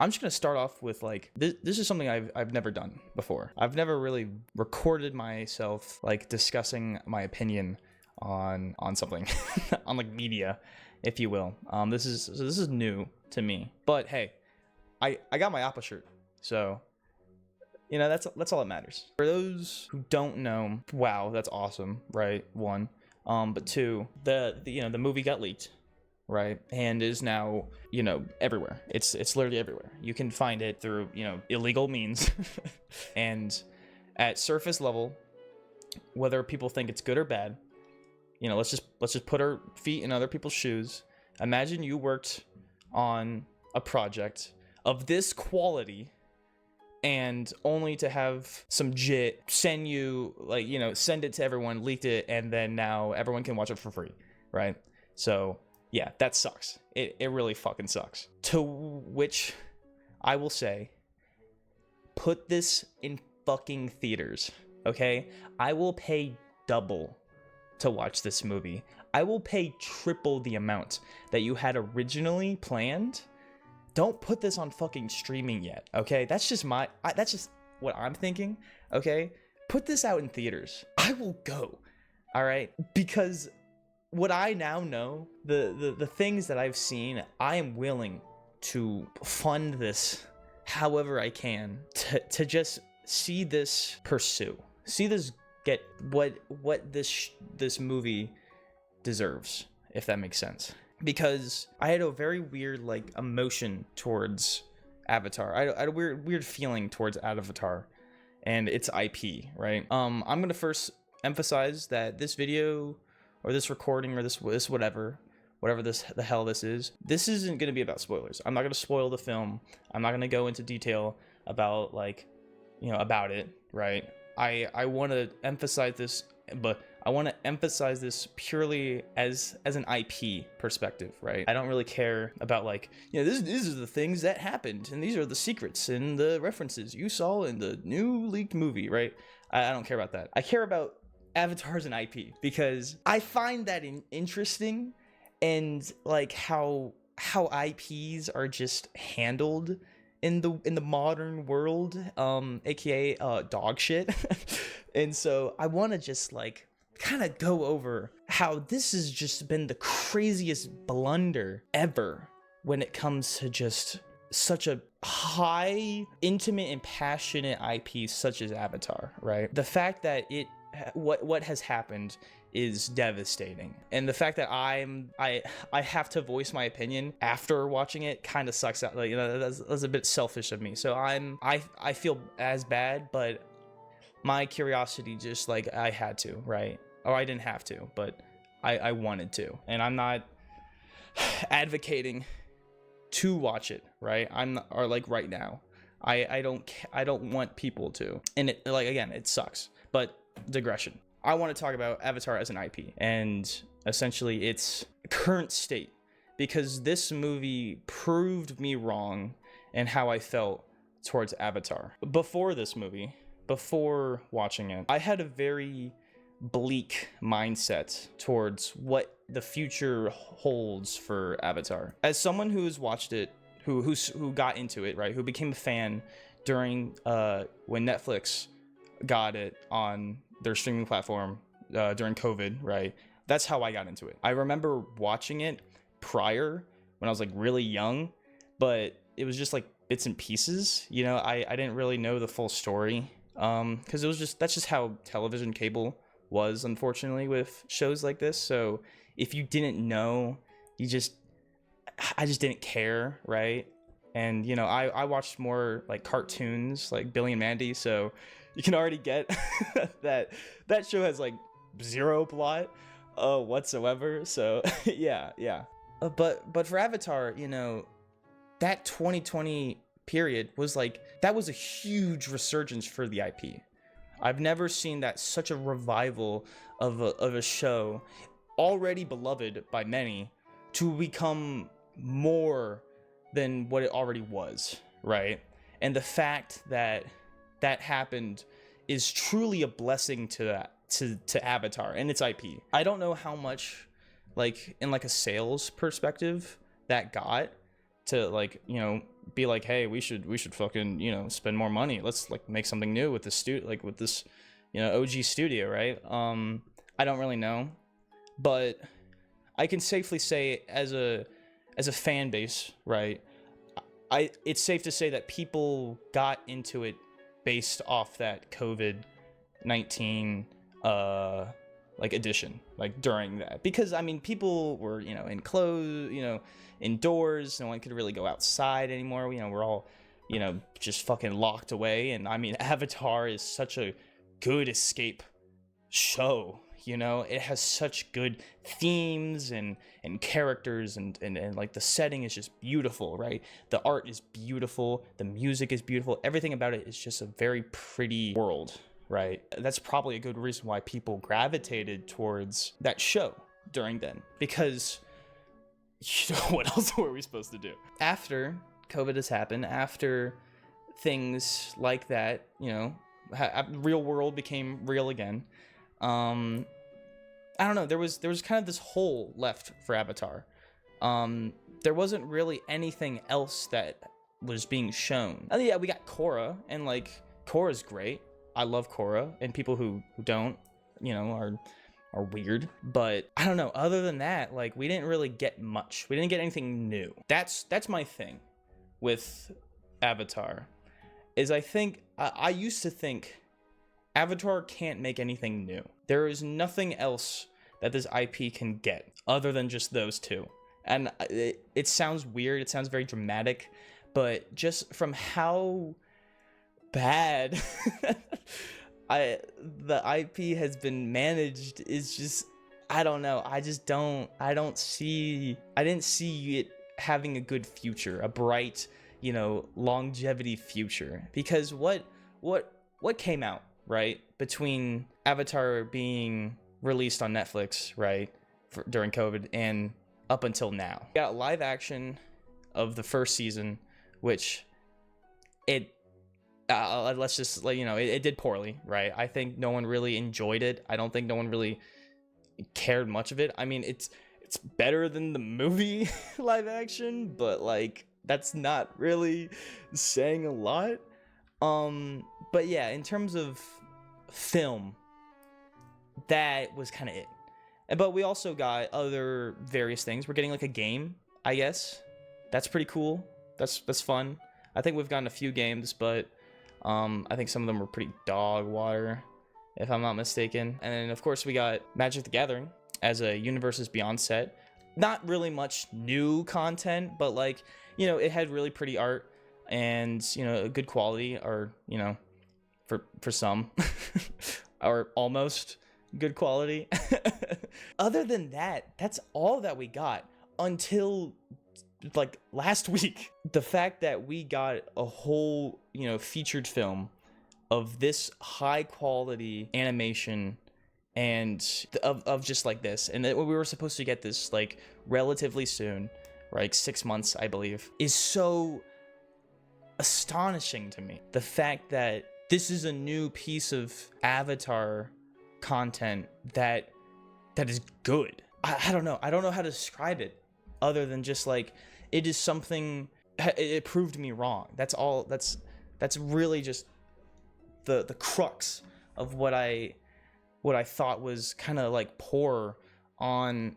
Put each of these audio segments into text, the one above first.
I'm just gonna start off with like this is something I've never done before. I've never really recorded myself like discussing my opinion on something on like media, if you will. This is new to me. But hey, I got my Apple shirt, so you know that's all that matters. For those who don't know, wow, that's awesome, right? One, but two, the movie got leaked, right, and is now everywhere. It's literally everywhere. You can find it through illegal means, and at surface level, whether people think it's good or bad, let's just put our feet in other people's shoes. Imagine you worked on a project of this quality, and only to have some jit send you send it to everyone, leaked it, and then now everyone can watch it for free, right? So yeah, that sucks. It really fucking sucks. To which I will say, put this in fucking theaters, okay? I will pay double to watch this movie. I will pay triple the amount that you had originally planned. Don't put this on fucking streaming yet, okay? That's just what I'm thinking, okay? Put this out in theaters. I will go, all right? Because what I now know, the things that I've seen, I am willing to fund this however I can to just see this pursue. See this get what this movie deserves, if that makes sense. Because I had a very weird emotion towards Avatar. I had a weird feeling towards Avatar and its IP, right? I'm gonna first emphasize that this video or this recording or this whatever the hell this isn't gonna be about spoilers. I'm not gonna spoil the film. I'm not gonna go into detail about about it, right? I want to emphasize this, but I want to emphasize this purely as an IP perspective, right? I don't really care about these are the things that happened, and these are the secrets and the references you saw in the new leaked movie, right? I don't care about that. I care about Avatar as an IP because I find that interesting, and how IPs are just handled in the modern world, aka dog shit. And so I want to just kind of go over how this has just been the craziest blunder ever when it comes to just such a high, intimate, and passionate IP such as Avatar, right? The fact that what has happened is devastating, and the fact that I have to voice my opinion after watching it kind of sucks out. That's a bit selfish of me. So I feel as bad, but my curiosity just I had to, right? Or I didn't have to, but I wanted to, and I'm not advocating to watch it, right? I'm not, or right now. I don't want people to, and it again, it sucks. But digression. I want to talk about Avatar as an IP and essentially its current state, because this movie proved me wrong and how I felt towards Avatar. Before this movie, before watching it, I had a very bleak mindset towards what the future holds for Avatar. As someone who's watched it, who got into it, right, who became a fan during when Netflix got it on their streaming platform during COVID, right? That's how I got into it. I remember watching it prior when I was really young, but it was just bits and pieces. I didn't really know the full story, because that's just how television cable was, unfortunately, with shows like this. So if you didn't know, I just didn't care, right? And I watched more cartoons like Billy and Mandy, so you can already get that show has zero plot whatsoever. So yeah. But for Avatar, that 2020 period was that was a huge resurgence for the IP. I've never seen that, such a revival of a show already beloved by many to become more than what it already was, right? And the fact that happened is truly a blessing to Avatar and its IP. I don't know how much in a sales perspective that got to like, be like, hey, we should fucking, spend more money. Let's like make something new with this with this, OG studio, right? I don't really know, but I can safely say as a fan base, right? It's safe to say that people got into it based off that COVID-19 like edition, like during that, because I mean people were indoors, no one could really go outside anymore. We're all just fucking locked away, and I mean Avatar is such a good escape show. It has such good themes and characters, and like the setting is just beautiful, right? The art is beautiful, the music is beautiful, everything about it is just a very pretty world, right? That's probably a good reason why people gravitated towards that show during then, because what else were we supposed to do? After COVID has happened, after things like that, real world became real again, I don't know, there was kind of this hole left for Avatar. There wasn't really anything else that was being shown. Yeah, we got Korra, and like Korra's great. I love Korra, and people who don't, are weird. But I don't know, other than that, like we didn't really get much. We didn't get anything new. That's my thing with Avatar, is I used to think Avatar can't make anything new. There is nothing else that this IP can get other than just those two. And it sounds weird, it sounds very dramatic, but just from how bad the IP has been managed is just, I don't know. I didn't see it having a good future, a bright, longevity future. Because what came out, right, between Avatar being released on Netflix, right, during COVID and up until now? We got live action of the first season, which let's just let it did poorly, right? I think no one really enjoyed it. I don't think no one really cared much of it. I mean, it's better than the movie live action, but like that's not really saying a lot. But yeah, in terms of film, that was kind of it. But we also got other various things. We're getting like a game, I guess. That's pretty cool. That's fun. I think we've gotten a few games, but I think some of them were pretty dog water, if I'm not mistaken. And then of course we got Magic the Gathering as a Universes Beyond set. Not really much new content, but like, it had really pretty art and, good quality, or, for some, or almost good quality. Other than that, that's all that we got until like last week. The fact that we got a whole, featured film of this high quality animation and of just like this, and that we were supposed to get this like relatively soon, right, 6 months I believe, is so astonishing to me. The fact that this is a new piece of Avatar content that is good. I don't know how to describe it other than just like, it is something, it proved me wrong. That's all. That's really just the crux of what I thought was kind of like poor on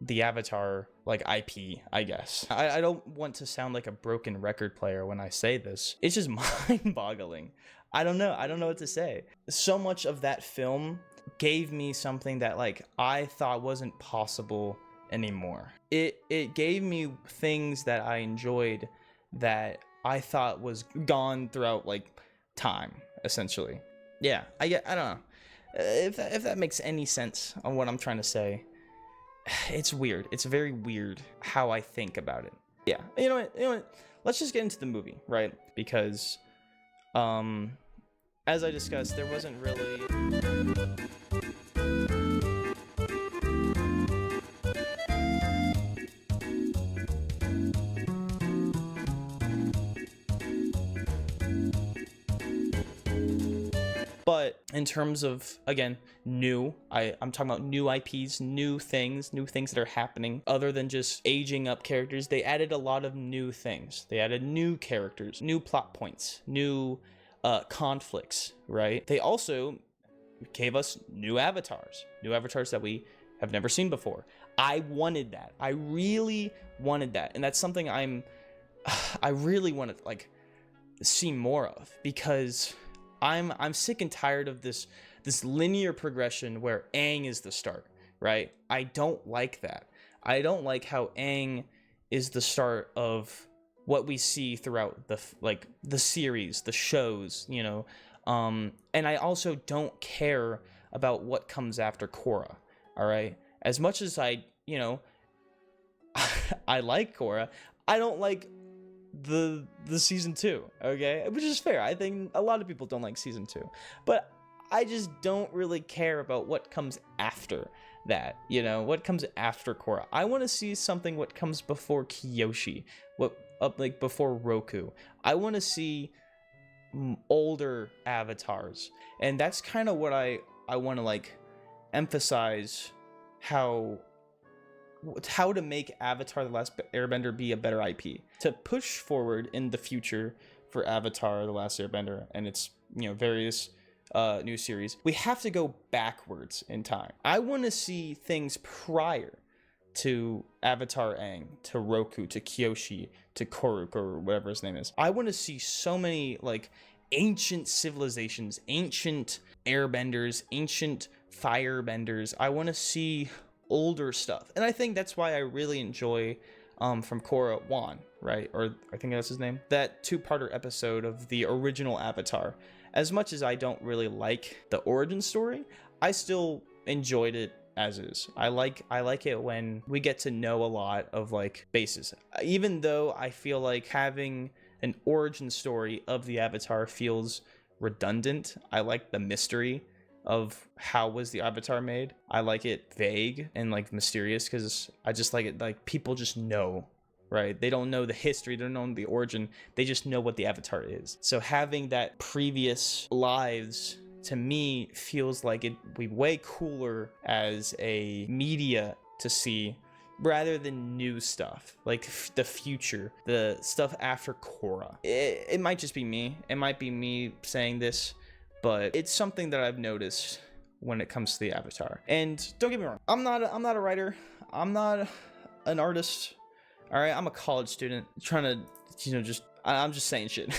the Avatar like IP, I guess. I don't want to sound like a broken record player when I say this. It's just mind-boggling. I don't know what to say. So much of that film gave me something that like I thought wasn't possible anymore. It gave me things that I enjoyed that I thought was gone throughout like time, essentially. Yeah, I don't know if that makes any sense on what I'm trying to say. It's weird. It's very weird how I think about it. Yeah, you know what? Let's just get into the movie, right? Because as I discussed, there wasn't really But in terms of, again, I'm talking about new IPs, new things that are happening other than just aging up characters. They added a lot of new things. They added new characters, new plot points, new conflicts, right? They also gave us new avatars that we have never seen before. I wanted that. I really wanted that. And that's something I really want to like see more of, because I'm sick and tired of this linear progression where Aang is the start, right? I don't like that. I don't like how Aang is the start of what we see throughout the series, the shows, you know. And I also don't care about what comes after Korra, all right? As much as I like Korra, I don't like the season 2, okay? Which is fair. I think a lot of people don't like season 2. But I just don't really care about what comes after that, you know? What comes after Korra. I want to see something what comes before Kyoshi, before Roku. I want to see older avatars. And that's kind of what I want to like emphasize, how to make Avatar: The Last Airbender be a better IP, to push forward in the future for Avatar: The Last Airbender and its, you know, various new series. We have to go backwards in time. I want to see things prior to Avatar Aang, to Roku, to Kyoshi, to Koruk, or whatever his name is. I want to see so many like ancient civilizations, ancient airbenders, ancient firebenders. I want to see older stuff, and I think that's why I really enjoy from Korra Wan, right? Or I think that's his name. That 2-parter episode of the original Avatar. As much as I don't really like the origin story, I still enjoyed it as is. I like it when we get to know a lot of like bases. Even though I feel like having an origin story of the Avatar feels redundant, I like the mystery of how was the Avatar made. I like it vague and like mysterious, because I just like it like people just know, right? They don't know the history, they don't know the origin, they just know what the Avatar is. So having that previous lives, to me, feels like it'd be way cooler as a media to see, rather than new stuff like the future, the stuff after Korra. It might just be me, it might be me saying this, but it's something that I've noticed when it comes to the Avatar. And don't get me wrong, I'm not a writer, I'm not an artist, all right? I'm a college student trying to, you know, I'm just saying shit.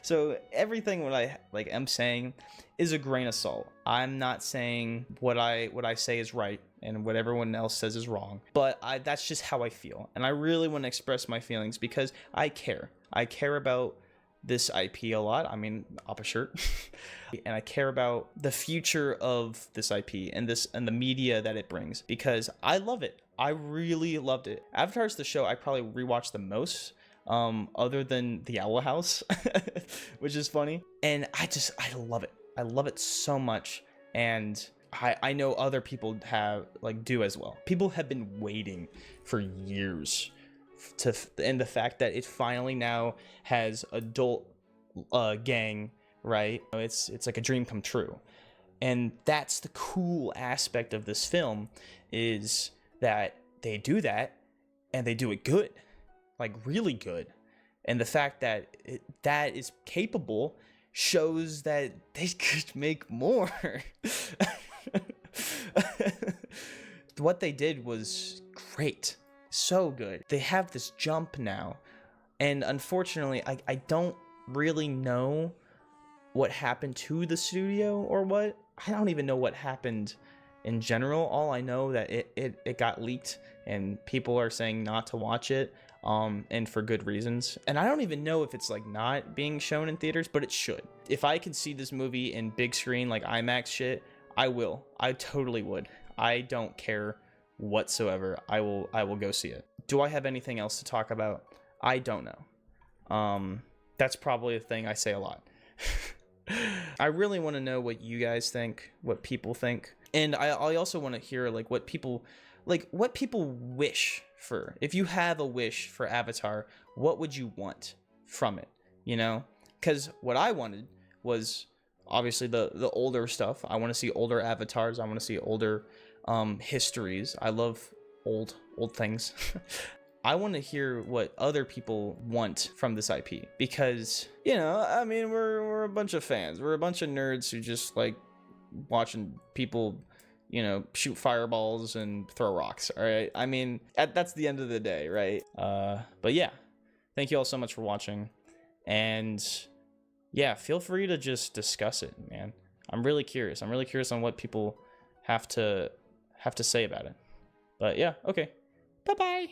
So everything what I like am saying is a grain of salt. I'm not saying what I say is right and what everyone else says is wrong, but that's just how I feel, and I really want to express my feelings because I care about this IP a lot. I mean, Appa shirt. And I care about the future of this IP and the media that it brings, because I love it. I really loved it. Avatar's the show I probably rewatched the most, other than the Owl House, which is funny. And I love it. I love it so much. And I know other people do as well. People have been waiting for years and the fact that it finally now has adult gang, right? It's like a dream come true. And that's the cool aspect of this film, is that they do that and they do it good, like really good. And the fact that that is capable shows that they could make more. What they did was great. So good. They have this jump now, and unfortunately I don't really know what happened to the studio or what. I don't even know what happened in general. All I know that it got leaked and people are saying not to watch it, and for good reasons. And I don't even know if it's like not being shown in theaters, but it should. If I could see this movie in big screen, like IMAX shit, I will. I totally would. I don't care whatsoever. I will go see it. Do I have anything else to talk about? I don't know. That's probably a thing I say a lot. I really want to know what you guys think, what people think, and I also want to hear like what people wish for. If you have a wish for Avatar, what would you want from it? You know, because what I wanted was obviously the older stuff. I want to see older avatars. I want to see older histories. I love old things. I want to hear what other people want from this IP, because, you know, I mean, we're a bunch of fans. We're a bunch of nerds who just like watching people, you know, shoot fireballs and throw rocks. All right. I mean, that's the end of the day, right? But yeah, thank you all so much for watching. And yeah, feel free to just discuss it, man. I'm really curious. I'm really curious on what people have to say about it. But yeah, okay. Bye-bye.